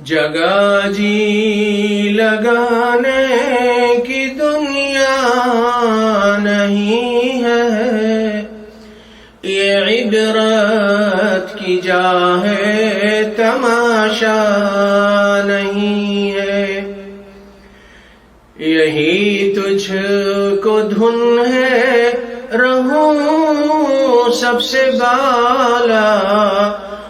جگہ جی لگانے کی دنیا نہیں ہے، یہ عبرت کی جا ہے، تماشا نہیں ہے۔ یہی تجھ کو دھن ہے، رہوں سب سے بالا،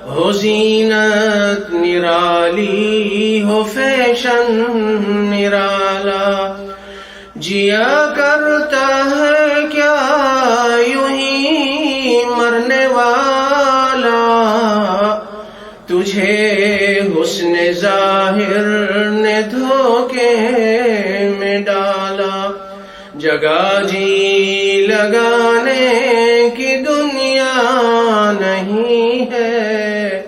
ہو زینت نرالی، ہو فیشن نرالا۔ جیا کرتا ہے کیا یوں ہی مرنے والا، تجھے حسن ظاہر نے دھوکے میں ڈالا۔ جگہ جی لگانے کی دنیا نہیں ہے،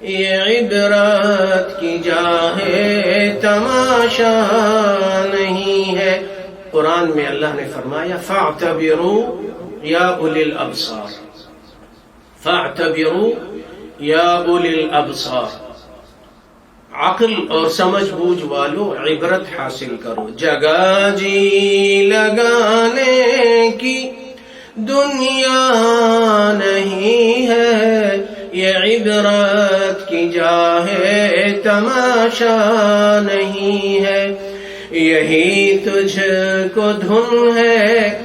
یہ عبرت کی جا ہے، تماشا نہیں ہے۔ قرآن میں اللہ نے فرمایا فَاعْتَبِرُوا يَا أُولِي الْأَبْصَارِ، فَاعْتَبِرُوا يَا أُولِي الْأَبْصَارِ، عقل اور سمجھ بوجھ والو عبرت حاصل کرو۔ جگہ جی لگانے کی دنیا نہیں ہے، یہ عبرت کی جا ہے، تماشا نہیں ہے۔ یہی تجھ کو دھن ہے،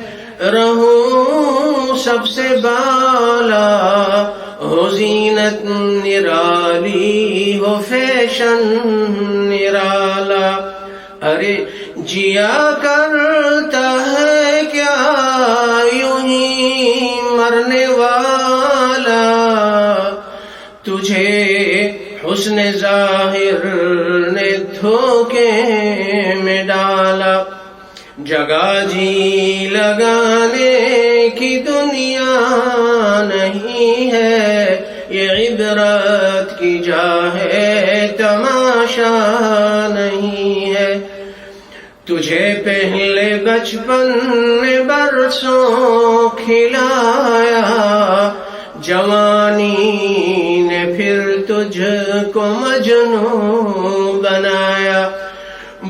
رہوں سب سے بالا، ہو زینت نرالی، ہو فیشن نرالا۔ ارے جیا کرتا ہے کیا یوں ہی مرنے والا، تجھے حسن ظاہر نے دھوکے میں ڈالا۔ جگہ جی لگانے کی دنیا نہیں ہے، یہ عبرت کی جا ہے، تماشا نہیں ہے۔ تجھے پہلے بچپن نے برسوں کھلایا، جوانی نے پھر تجھ کو مجنون بنایا،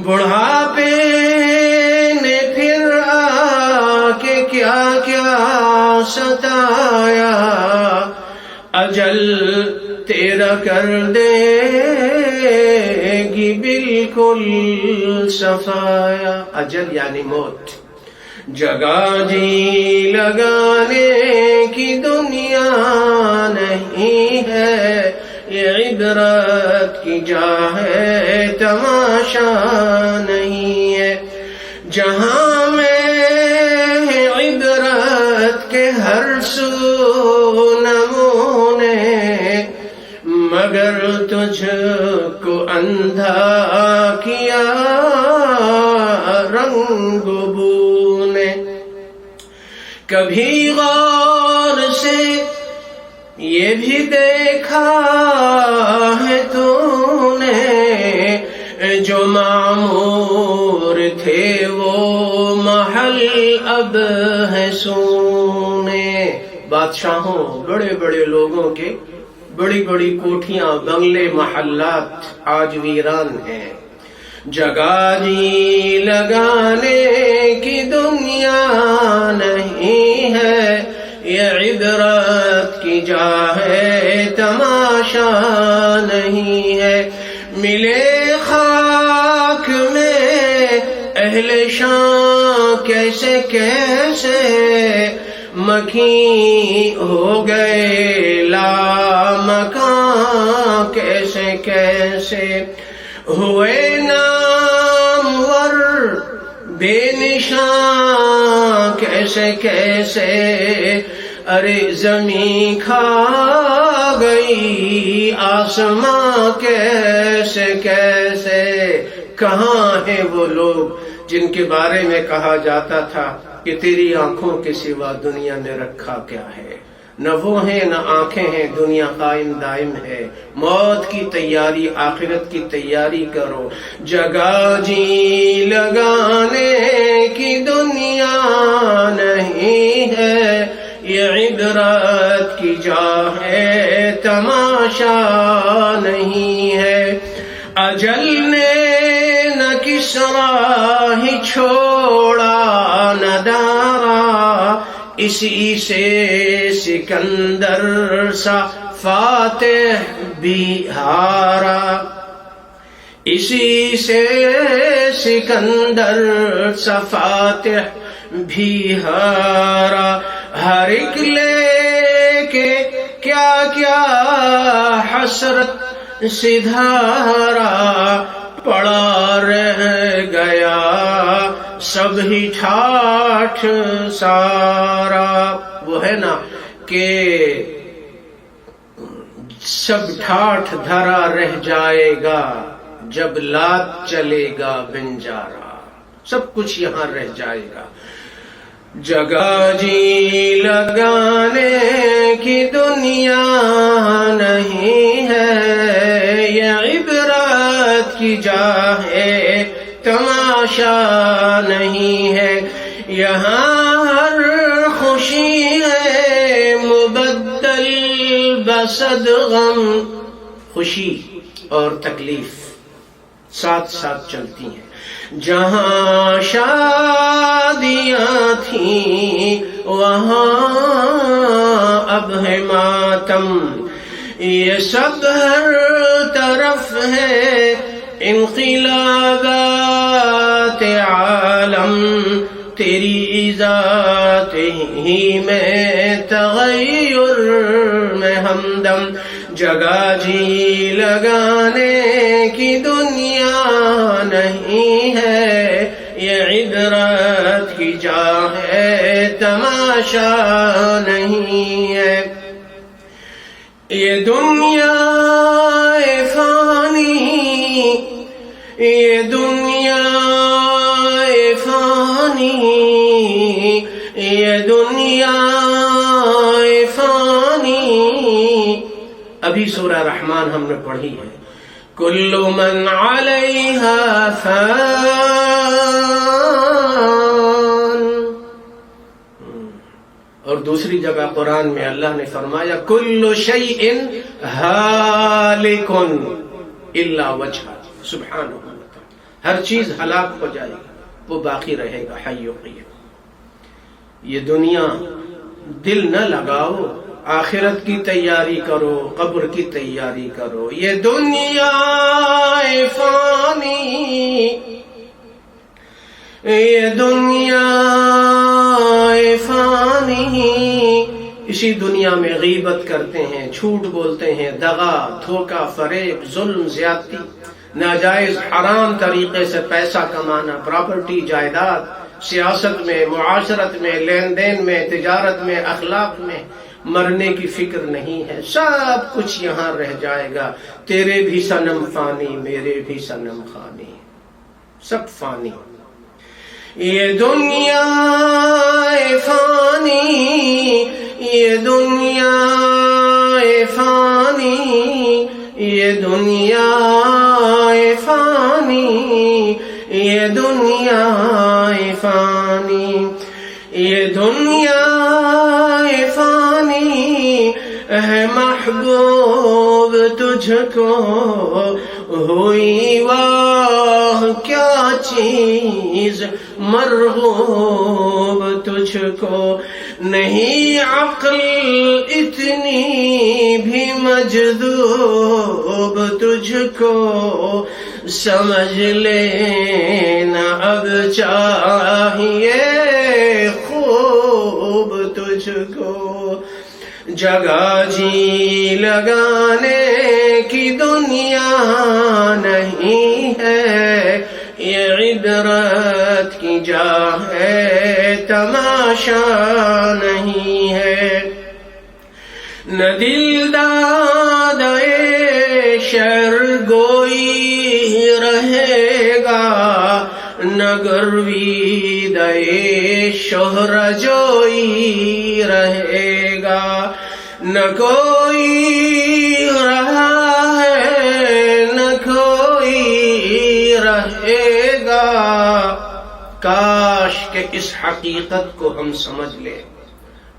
بڑھاپے نے پھر آ کے کیا کیا ستایا، اجل تیرا کر دے گی بالکل صفایا۔ اجل یعنی موت۔ جگہ جی لگانے کی دنیا نہیں ہے، یہ عبرت کی جا ہے، تماشا نہیں ہے۔ جہاں میں عبرت کے ہر سو نمونے، مگر تجھ کو اندھا کیا رنگ بو نے۔ کبھی غور سے یہ بھی دیکھا ہے تو نے، جو معمور تھے وہ محل اب ہے سونے۔ بادشاہوں، بڑے بڑے لوگوں کے بڑی بڑی کوٹھیاں، بنگلے، محلات آج ویران ہیں۔ جگہ جی لگانے کی دنیا نہیں ہے، یہ عبرت کی جا ہے، تماشا نہیں ہے۔ ملے خاک میں اہل شان کیسے کیسے، مکھی ہو گئے لامکاں کیسے کیسے، ہوئے نامور بے نشان کیسے کیسے۔ ارے زمین کھا گئی آسماں کیسے کیسے۔ کہاں ہیں وہ لوگ جن کے بارے میں کہا جاتا تھا کہ تیری آنکھوں کے سوا دنیا میں رکھا کیا ہے؟ نہ وہ ہیں نہ آنکھیں ہیں، دنیا قائم دائم ہے۔ موت کی تیاری، آخرت کی تیاری کرو۔ جگہ جی لگانے کی دنیا نہیں ہے، یہ عبرت کی جا ہے، تماشا نہیں ہے۔ اجل نے نہ کسرا ہی چھوڑا نہ دارا، اسی سے سکندر سا فاتح بھی ہارا، اسی سے سکندر سا فاتح بھی ہارا، ہر ایک لے کے کیا کیا حسرت سدھارا، پڑا رہ گیا سب ہی ٹھاٹھ سارا۔ وہ ہے نا کہ سب ٹھاٹھ دھرا رہ جائے گا جب لات چلے گا بنجارا، سب کچھ یہاں رہ جائے گا۔ جگہ جی لگانے کی دنیا نہیں ہے، یہ عبرت کی جا ہے تماشا نہیں ہے، یہاں ہر خوشی ہے مبدل بصد غم، خوشی اور تکلیف ساتھ ساتھ چلتی ہیں۔ جہاں شادیاں تھیں وہاں اب ہے ماتم، یہ سب ہر طرف ہے انقلابات عالم، تیری ذات ہی میں تغیر میں ہمدم، جگہ جی لگانے کی دنیا نہیں ہے، یہ عبرت کی جا ہے تماشا نہیں ہے۔ یہ دنیا فانی، یہ دنیا فانی، یہ دنیا فانی، ابھی سورہ رحمان ہم نے پڑھی ہے، کل من علیہا فان، اور دوسری جگہ قرآن میں اللہ نے فرمایا کل شیء ہالک الا وجہہ، سبحانہ وتعالی، ہر چیز ہلاک ہو جائے گی، وہ باقی رہے گا حی و قیوم۔ یہ دنیا دل نہ لگاؤ، آخرت کی تیاری کرو، قبر کی تیاری کرو۔ یہ دنیا فانی، یہ دنیا فانی، اسی دنیا میں غیبت کرتے ہیں، جھوٹ بولتے ہیں، دغا، دھوکہ، فریب، ظلم، زیادتی، ناجائز حرام طریقے سے پیسہ کمانا، پراپرٹی، جائیداد، سیاست میں، معاشرت میں، لین دین میں، تجارت میں، اخلاق میں، مرنے کی فکر نہیں ہے، سب کچھ یہاں رہ جائے گا، تیرے بھی صنم فانی، میرے بھی صنم خانی، سب فانی۔ یہ دنیا فانی، یہ دنیا فانی، یہ دنیا فانی، یہ دنیا فانی، یہ دنیا فانی ہے محبوب تجھ کو ہوئی واہ کیا چیز مرغوب تجھ کو، نہیں عقل اتنی بھی مجذوب تجھ کو، سمجھ لینا اب چاہیے خوب تجھ کو، جگہ جی لگانے کی دنیا نہیں ہے، یہ عبرت کی جا ہے تماشا نہیں ہے۔ نہ دل دادے شعر گوئی رہے گا، نہ گرویدے شہر جوئی رہے گا، نہ کوئی رہا ہے نہ کوئی رہے گا، کاش کہ اس حقیقت کو ہم سمجھ لیں۔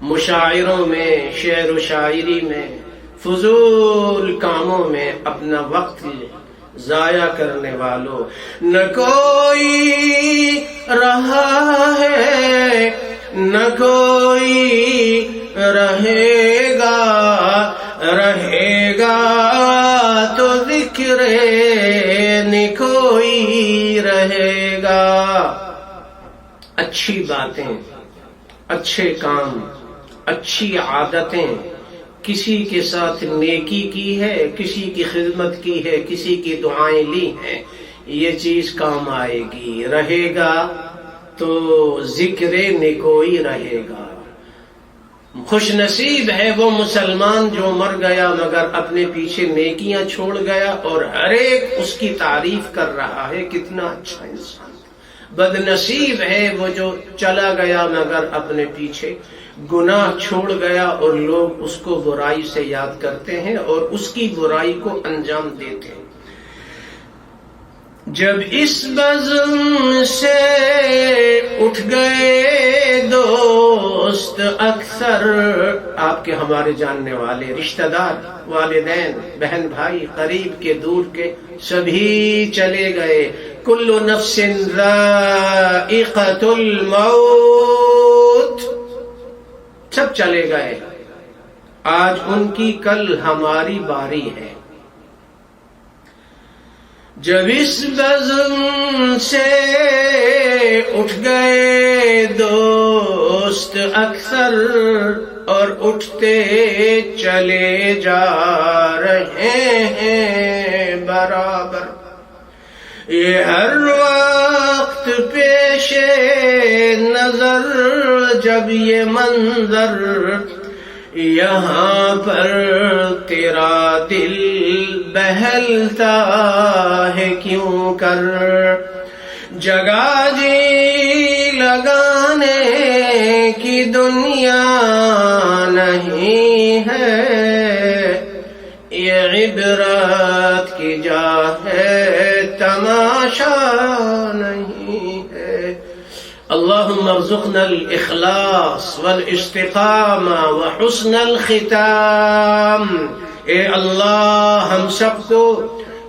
مشاعروں میں، شعر و شاعری میں، فضول کاموں میں اپنا وقت ضائع کرنے والوں، نہ کوئی رہا ہے نہ کوئی رہے گا، رہے گا تو ذکر نکوئی رہے گا۔ اچھی باتیں، اچھے کام، اچھی عادتیں، کسی کے ساتھ نیکی کی ہے، کسی کی خدمت کی ہے، کسی کی دعائیں لی ہیں، یہ چیز کام آئے گی، رہے گا تو ذکر نکوئی رہے گا۔ خوش نصیب ہے وہ مسلمان جو مر گیا مگر اپنے پیچھے نیکیاں چھوڑ گیا اور ہر ایک اس کی تعریف کر رہا ہے، کتنا اچھا انسان۔ بد نصیب ہے وہ جو چلا گیا مگر اپنے پیچھے گناہ چھوڑ گیا اور لوگ اس کو برائی سے یاد کرتے ہیں اور اس کی برائی کو انجام دیتے ہیں۔ جب اس بزم سے اٹھ گئے دوست اکثر، آپ کے ہمارے جاننے والے رشتہ دار، والدین، بہن بھائی، قریب کے دور کے سبھی چلے گئے۔ کل نفس ذائقۃ الموت، سب چلے گئے، آج ان کی کل ہماری باری ہے۔ جب اس بزم سے اٹھ گئے دوست اکثر اور اٹھتے چلے جا رہے ہیں برابر، یہ ہر وقت پیش نظر جب یہ منظر، یہاں پر تیرا دل بہلتا ہے کیوں کر، جگہ جی لگانے کی دنیا نہیں ہے، یہ عبرت کی جا ہے تماشا نہیں ہے۔ اللہم ارزقنا الاخلاص والاستقامہ وحسن الختام۔ اے اللہ ہم سب کو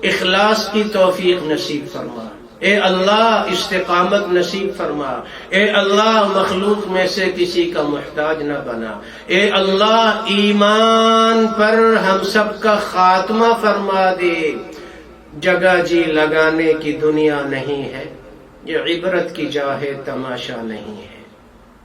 اخلاص کی توفیق نصیب فرما، اے اللہ استقامت نصیب فرما، اے اللہ مخلوق میں سے کسی کا محتاج نہ بنا، اے اللہ ایمان پر ہم سب کا خاتمہ فرما دے۔ جگہ جی لگانے کی دنیا نہیں ہے، یہ عبرت کی جا ہے تماشا نہیں ہے۔